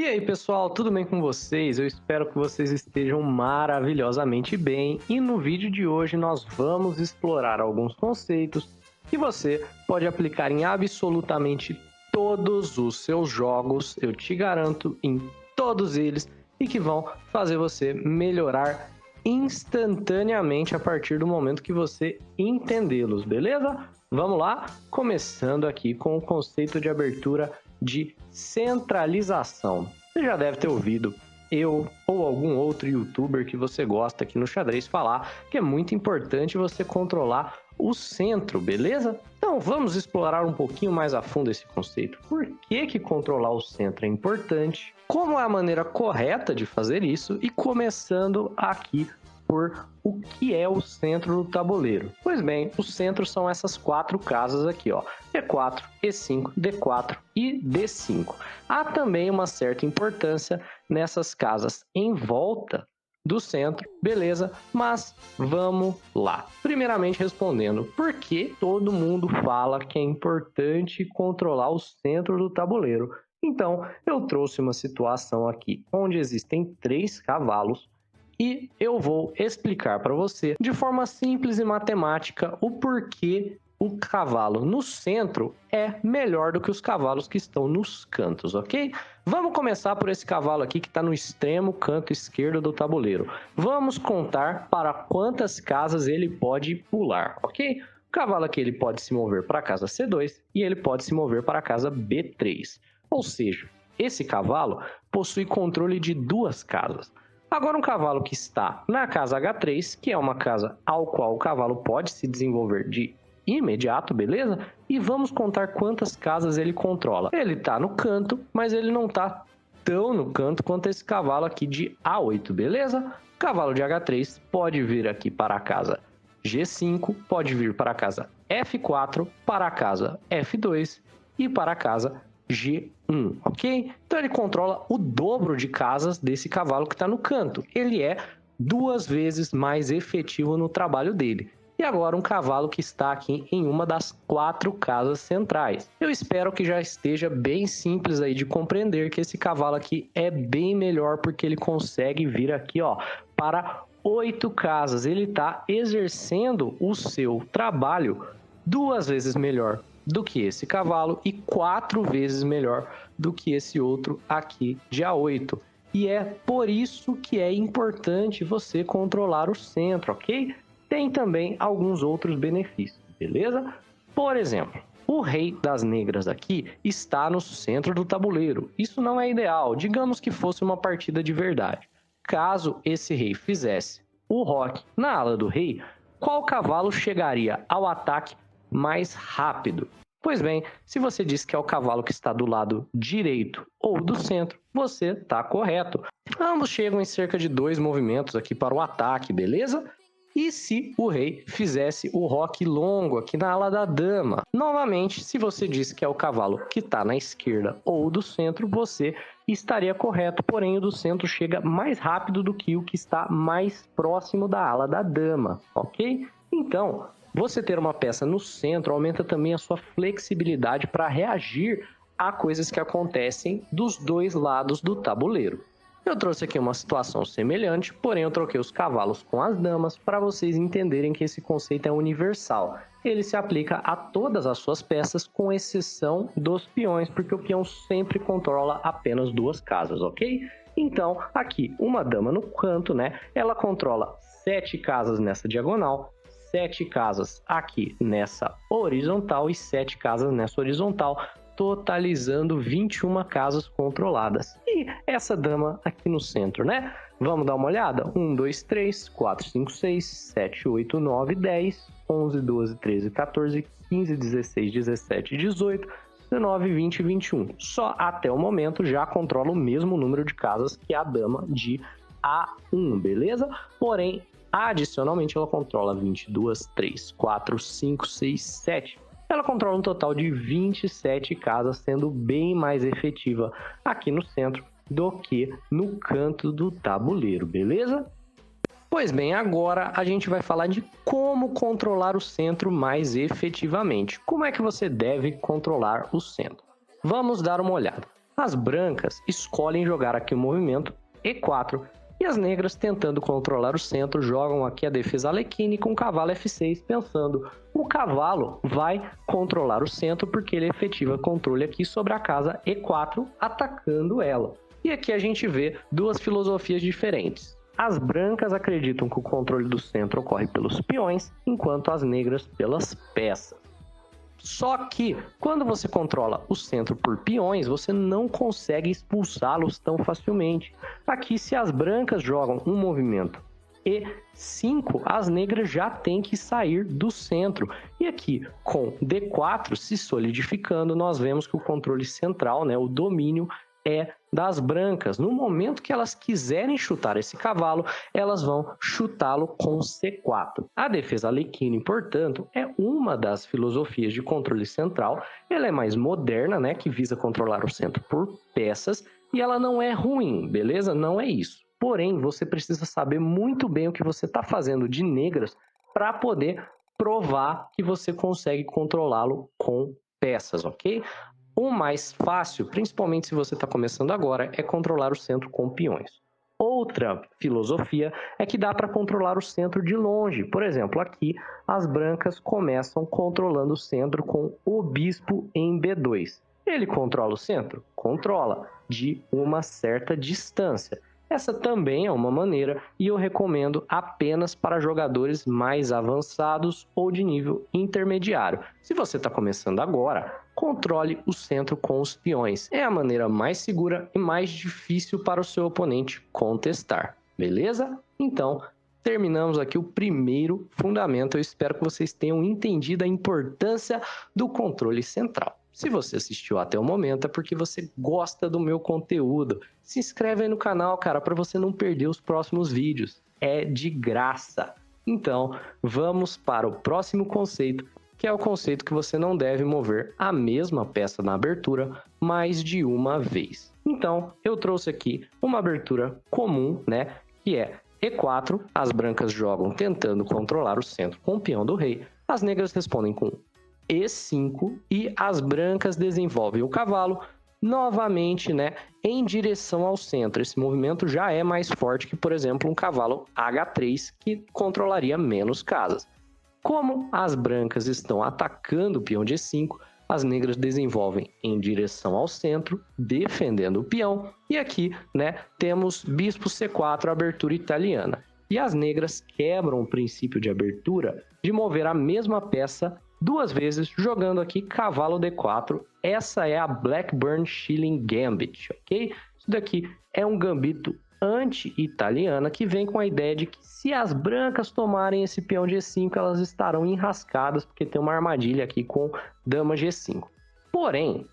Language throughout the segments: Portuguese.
E aí, pessoal, tudo bem com vocês? Eu espero que vocês estejam maravilhosamente bem. E no vídeo de hoje nós vamos explorar alguns conceitos que você pode aplicar em absolutamente todos os seus jogos, eu te garanto, em todos eles, e que vão fazer você melhorar instantaneamente a partir do momento que você entendê-los, beleza? Vamos lá, começando aqui com o conceito de abertura de centralização. Você já deve ter ouvido eu ou algum outro youtuber que você gosta aqui no xadrez falar que é muito importante você controlar o centro, beleza? Então vamos explorar um pouquinho mais a fundo esse conceito. Por que controlar o centro é importante? Como é a maneira correta de fazer isso? E começando aqui por o que é o centro do tabuleiro. Pois bem, os centros são essas quatro casas aqui, ó, E4, E5, D4 e D5. Há também uma certa importância nessas casas em volta do centro, beleza? Mas vamos lá. Primeiramente respondendo, por que todo mundo fala que é importante controlar o centro do tabuleiro? Então, eu trouxe uma situação aqui onde existem 3 cavalos e eu vou explicar para você de forma simples e matemática o porquê o cavalo no centro é melhor do que os cavalos que estão nos cantos, ok? Vamos começar por esse cavalo aqui que está no extremo canto esquerdo do tabuleiro. Vamos contar para quantas casas ele pode pular, ok? O cavalo aqui ele pode se mover para a casa C2 e ele pode se mover para a casa B3. Ou seja, esse cavalo possui controle de 2 casas. Agora um cavalo que está na casa H3, que é uma casa ao qual o cavalo pode se desenvolver de imediato, beleza? E vamos contar quantas casas ele controla. Ele está no canto, mas ele não está tão no canto quanto esse cavalo aqui de A8, beleza? O cavalo de H3 pode vir aqui para a casa G5, pode vir para a casa F4, para a casa F2 e para a casa G1, ok? Então ele controla o dobro de casas desse cavalo que está no canto. Ele é 2 vezes mais efetivo no trabalho dele. E agora um cavalo que está aqui em uma das 4 casas centrais. Eu espero que já esteja bem simples aí de compreender que esse cavalo aqui é bem melhor porque ele consegue vir aqui, ó, para 8 casas. Ele está exercendo o seu trabalho 2 vezes melhor do que esse cavalo e 4 vezes melhor do que esse outro aqui de A8. E é por isso que é importante você controlar o centro, ok? Tem também alguns outros benefícios, beleza? Por exemplo, o rei das negras aqui está no centro do tabuleiro. Isso não é ideal, digamos que fosse uma partida de verdade. Caso esse rei fizesse o roque na ala do rei, qual cavalo chegaria ao ataque mais rápido? Pois bem, se você diz que é o cavalo que está do lado direito ou do centro, você está correto. Ambos chegam em cerca de 2 movimentos aqui para o ataque, beleza? E se o rei fizesse o roque longo aqui na ala da dama? Novamente, se você diz que é o cavalo que está na esquerda ou do centro, você estaria correto, porém o do centro chega mais rápido do que o que está mais próximo da ala da dama, ok? Então, você ter uma peça no centro aumenta também a sua flexibilidade para reagir a coisas que acontecem dos 2 lados do tabuleiro. Eu trouxe aqui uma situação semelhante, porém eu troquei os cavalos com as damas para vocês entenderem que esse conceito é universal. Ele se aplica a todas as suas peças, com exceção dos peões, porque o peão sempre controla apenas 2 casas, ok? Então, aqui, uma dama no canto, né? Ela controla 7 casas nessa diagonal, 7 casas aqui nessa horizontal e 7 casas nessa horizontal, totalizando 21 casas controladas. E essa dama aqui no centro, né? Vamos dar uma olhada? 1, 2, 3, 4, 5, 6, 7, 8, 9, 10, 11, 12, 13, 14, 15, 16, 17, 18, 19, 20 e 21. Só até o momento já controla o mesmo número de casas que a dama de A1, beleza? Porém, adicionalmente, ela controla 22, 3, 4, 5, 6, 7. Ela controla um total de 27 casas, sendo bem mais efetiva aqui no centro do que no canto do tabuleiro, beleza? Pois bem, agora a gente vai falar de como controlar o centro mais efetivamente. Como é que você deve controlar o centro? Vamos dar uma olhada. As brancas escolhem jogar aqui o movimento E4 e as negras, tentando controlar o centro, jogam aqui a defesa Alekhine com o cavalo F6, pensando o cavalo vai controlar o centro porque ele efetiva controle aqui sobre a casa E4, atacando ela. E aqui a gente vê duas filosofias diferentes. As brancas acreditam que o controle do centro ocorre pelos peões, enquanto as negras pelas peças. Só que, quando você controla o centro por peões, você não consegue expulsá-los tão facilmente. Aqui, se as brancas jogam um movimento E5, as negras já têm que sair do centro. E aqui, com D4 se solidificando, nós vemos que o controle central, o domínio, é das brancas. No momento que elas quiserem chutar esse cavalo, elas vão chutá-lo com C4. A defesa Alekhine, portanto, é uma das filosofias de controle central. Ela é mais moderna, que visa controlar o centro por peças, e ela não é ruim, beleza? Não é isso. Porém, você precisa saber muito bem o que você está fazendo de negras para poder provar que você consegue controlá-lo com peças, ok? O mais fácil, principalmente se você está começando agora, é controlar o centro com peões. Outra filosofia é que dá para controlar o centro de longe. Por exemplo, aqui as brancas começam controlando o centro com o bispo em B2. Ele controla o centro? Controla, de uma certa distância. Essa também é uma maneira e eu recomendo apenas para jogadores mais avançados ou de nível intermediário. Se você está começando agora, controle o centro com os peões. É a maneira mais segura e mais difícil para o seu oponente contestar, beleza? Então, terminamos aqui o primeiro fundamento. Eu espero que vocês tenham entendido a importância do controle central. Se você assistiu até o momento, é porque você gosta do meu conteúdo. Se inscreve aí no canal, cara, para você não perder os próximos vídeos. É de graça. Então, vamos para o próximo conceito, que é o conceito que você não deve mover a mesma peça na abertura mais de uma vez. Então, eu trouxe aqui uma abertura comum, que é E4, as brancas jogam tentando controlar o centro com o peão do rei, as negras respondem com E5 e as brancas desenvolvem o cavalo novamente, em direção ao centro. Esse movimento já é mais forte que, por exemplo, um cavalo H3, que controlaria menos casas. Como as brancas estão atacando o peão de E5, as negras desenvolvem em direção ao centro, defendendo o peão. E aqui, temos bispo C4, abertura italiana. E as negras quebram o princípio de abertura de mover a mesma peça duas vezes, jogando aqui cavalo D4. Essa é a Blackburn Shilling Gambit, ok? Isso daqui é um gambito anti-italiana que vem com a ideia de que se as brancas tomarem esse peão G5, elas estarão enrascadas, porque tem uma armadilha aqui com dama G5. Porém,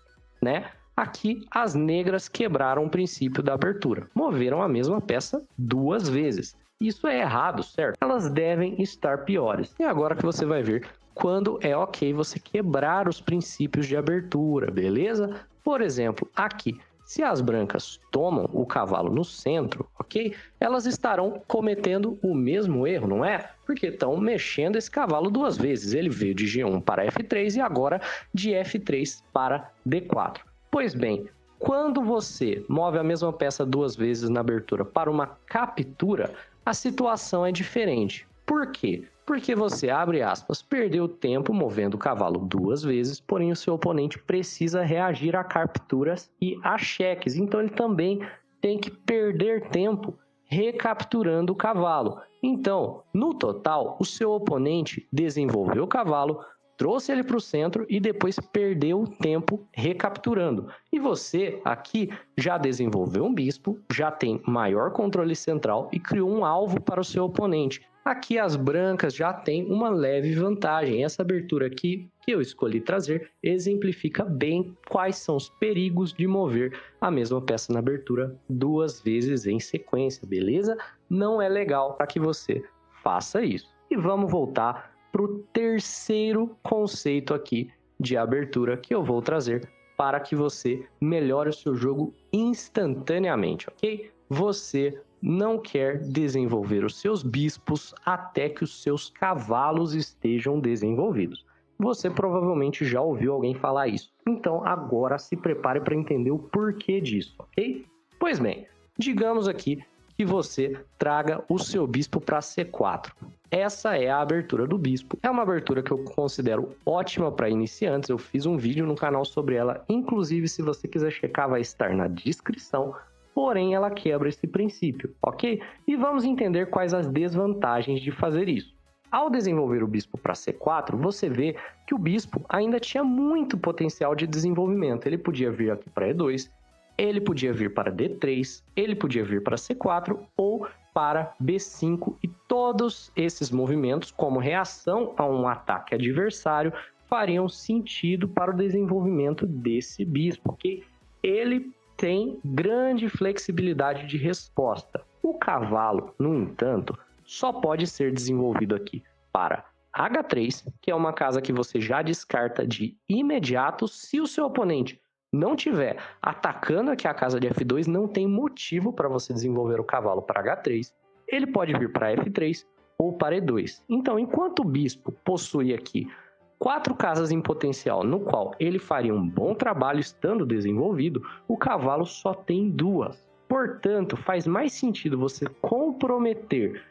aqui as negras quebraram o princípio da abertura, moveram a mesma peça duas vezes. Isso é errado, certo? Elas devem estar piores. E agora que você vai ver quando é ok você quebrar os princípios de abertura, beleza? Por exemplo, aqui, se as brancas tomam o cavalo no centro, ok? Elas estarão cometendo o mesmo erro, não é? Porque estão mexendo esse cavalo duas vezes. Ele veio de G1 para F3 e agora de F3 para D4. Pois bem, quando você move a mesma peça duas vezes na abertura para uma captura, a situação é diferente. Por quê? Porque você, abre aspas, perdeu tempo movendo o cavalo duas vezes, porém o seu oponente precisa reagir a capturas e a cheques. Então ele também tem que perder tempo recapturando o cavalo. Então, no total, o seu oponente desenvolveu o cavalo, trouxe ele para o centro e depois perdeu tempo recapturando. E você aqui já desenvolveu um bispo, já tem maior controle central e criou um alvo para o seu oponente. Aqui as brancas já têm uma leve vantagem. Essa abertura aqui que eu escolhi trazer exemplifica bem quais são os perigos de mover a mesma peça na abertura duas vezes em sequência, beleza? Não é legal para que você faça isso. E vamos voltar para o terceiro conceito aqui de abertura que eu vou trazer para que você melhore o seu jogo instantaneamente, ok? Você não quer desenvolver os seus bispos até que os seus cavalos estejam desenvolvidos. Você provavelmente já ouviu alguém falar isso, Então agora se prepare para entender o porquê disso, ok? Pois bem, digamos aqui que você traga o seu bispo para C4. Essa é a abertura do bispo. É uma abertura que eu considero ótima para iniciantes. Eu fiz um vídeo no canal sobre ela. Inclusive, se você quiser checar, vai estar na descrição. Porém, ela quebra esse princípio, ok? E vamos entender quais as desvantagens de fazer isso. Ao desenvolver o bispo para C4, você vê que o bispo ainda tinha muito potencial de desenvolvimento. Ele podia vir aqui para E2, ele podia vir para D3, ele podia vir para C4 ou para B5, e todos esses movimentos, como reação a um ataque adversário, fariam sentido para o desenvolvimento desse bispo, ok? Ele tem grande flexibilidade de resposta. O cavalo, no entanto, só pode ser desenvolvido aqui para H3, que é uma casa que você já descarta de imediato se o seu oponente não tiver atacando aqui a casa de F2, não tem motivo para você desenvolver o cavalo para H3. Ele pode vir para F3 ou para E2. Então, enquanto o bispo possui aqui 4 casas em potencial, no qual ele faria um bom trabalho estando desenvolvido, o cavalo só tem 2. Portanto, faz mais sentido você comprometer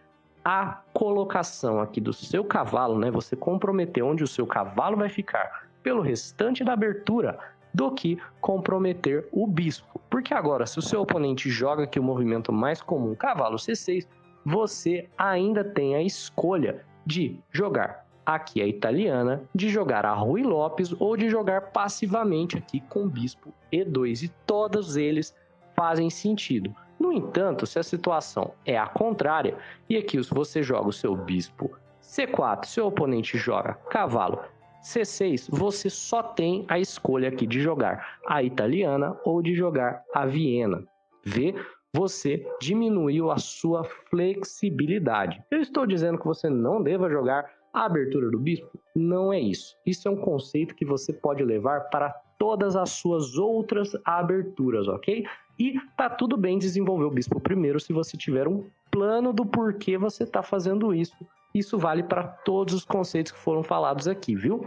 a colocação aqui do seu cavalo, né? Você comprometer onde o seu cavalo vai ficar pelo restante da abertura, do que comprometer o bispo. Porque agora, se o seu oponente joga aqui o movimento mais comum, cavalo C6, você ainda tem a escolha de jogar aqui a italiana, de jogar a Ruy Lopes ou de jogar passivamente aqui com bispo E2. E todos eles fazem sentido. No entanto, se a situação é a contrária, e aqui você joga o seu bispo C4, seu oponente joga cavalo C6, você só tem a escolha aqui de jogar a italiana ou de jogar a Viena. Vê? Você diminuiu a sua flexibilidade. Eu estou dizendo que você não deva jogar a abertura do bispo? Não é isso. Isso é um conceito que você pode levar para todas as suas outras aberturas, ok? E tá tudo bem desenvolver o bispo primeiro se você tiver um plano do porquê você está fazendo isso. Isso vale para todos os conceitos que foram falados aqui, viu?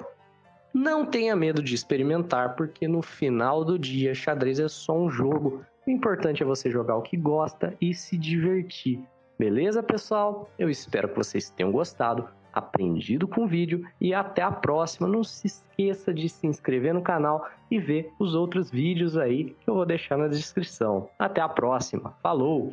Não tenha medo de experimentar, porque no final do dia, xadrez é só um jogo. O importante é você jogar o que gosta e se divertir. Beleza, pessoal? Eu espero que vocês tenham gostado, aprendido com o vídeo e até a próxima. Não se esqueça de se inscrever no canal e ver os outros vídeos aí que eu vou deixar na descrição. Até a próxima. Falou!